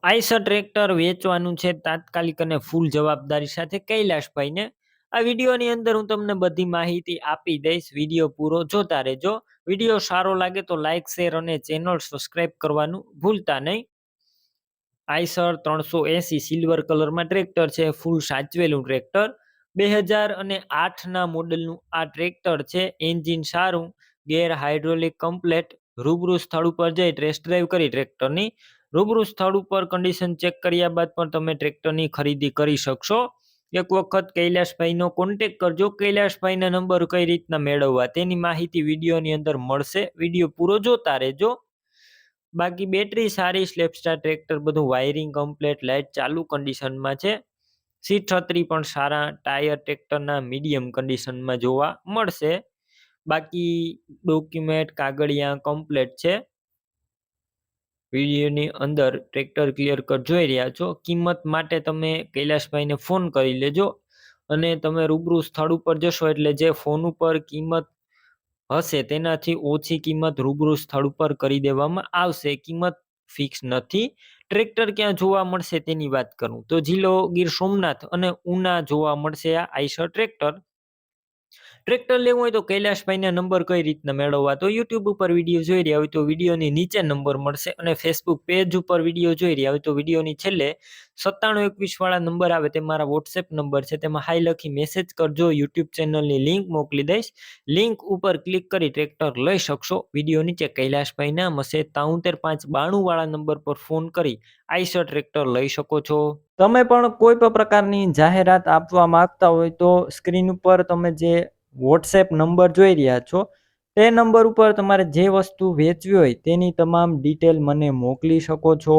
Eicher tractor વેચવાનું છે તાત્કાલિક અને ફૂલ જવાબદારી સાથે કૈલાશભાઈને. આ વિડીયોની અંદર હું તમને બધી માહિતી આપી દઈશ. વિડીયો પૂરો જોતા રહેજો. વિડીયો સારો લાગે તો લાઇક, શેર અને ચેનલ સબસ્ક્રાઇબ કરવાનું ભૂલતા નહીં. આઈશર 380 સિલ્વર કલરમાં ટ્રેક્ટર છે, ફૂલ સાચવેલું ટ્રેક્ટર. 2008ના મોડેલનું આ ટ્રેક્ટર છે. એન્જિન સારું, ગેર હાઇડ્રોલિક કમ્પ્લેટ. રૂબરૂ સ્થળ ઉપર જઈ ટેસ્ટ ડ્રાઈવ કરી ટ્રેક્ટરની. રૂબરૂ સ્થળ ઉપર કન્ડિશન ચેક કર્યા બાદ પણ તમે ટ્રેક્ટરની ખરીદી કરી શકશો. એક વખત કૈલાશભાઈનો કોન્ટેક કરજો. કૈલાશભાઈના નંબર કઈ રીતના મેળવવા તેની માહિતી વિડીયોની અંદર મળશે. વિડીયો પૂરો જોતા રહેજો. બાકી બેટરી સારી, સ્લેપસ્ટાર ટ્રેક્ટર, બધું વાયરિંગ કમ્પ્લેટ, લાઇટ ચાલુ કન્ડિશનમાં છે. સીટ છત્રી પણ સારા, ટાયર ટ્રેક્ટરના મીડિયમ કન્ડિશનમાં જોવા મળશે. બાકી ડોક્યુમેન્ટ કાગળિયા કમ્પ્લેટ છે. વિડીયોની અંદર ટ્રેક્ટર ક્લિયર કટ જોઈ રહ્યા છો. કિંમત માટે તમે કૈલાશભાઈને ફોન કરી લેજો અને તમે રૂબરૂ સ્થળ ઉપર જશો એટલે જે ફોન ઉપર કિંમત હશે તેનાથી ઓછી કિંમત રૂબરૂ સ્થળ ઉપર કરી દેવામાં આવશે. કિંમત ફિક્સ નથી. ટ્રેક્ટર ક્યાં જોવા મળશે તેની વાત કરું તો જિલ્લો ગીર સોમનાથ અને ઉના જોવા મળશે આ આઈશર ટ્રેક્ટર. ટ્રેક્ટર લેવું હોય તો કૈલાશભાઈના નંબર કઈ રીતના મેળવવા તો યુટ્યુબ ઉપર વિડીયો જોઈ રહ્યા હોય તો વિડીયોની નીચે નંબર મળશે અને ફેસબુક પેજ ઉપર વિડીયો જોઈ રહ્યા હોય તો વિડીયોની છેલ્લે 9721 વાળા નંબર આવે તે મારા વોટ્સએપ નંબર છે. તેમાં હાઈ લખી મેસેજ કરજો. યુટ્યુબ ચેનલની લિંક મોકલી દઈશ. લિંક ઉપર ક્લિક કરી ટ્રેક્ટર લઈ શકશો. વિડીયો નીચે કૈલાશભાઈ નામ હશે. 73 592 વાળા નંબર પર ફોન કરી આઈશર ટ્રેક્ટર લઈ શકો છો. તમે પણ કોઈ પણ પ્રકારની જાહેરાત આપવા માંગતા હોય તો સ્ક્રીન ઉપર તમે જે વોટ્સએપ નંબર જોઈ રહ્યા છો તે નંબર ઉપર તમારે જે વસ્તુ વેચવી હોય તેની તમામ ડિટેલ મને મોકલી શકો છો.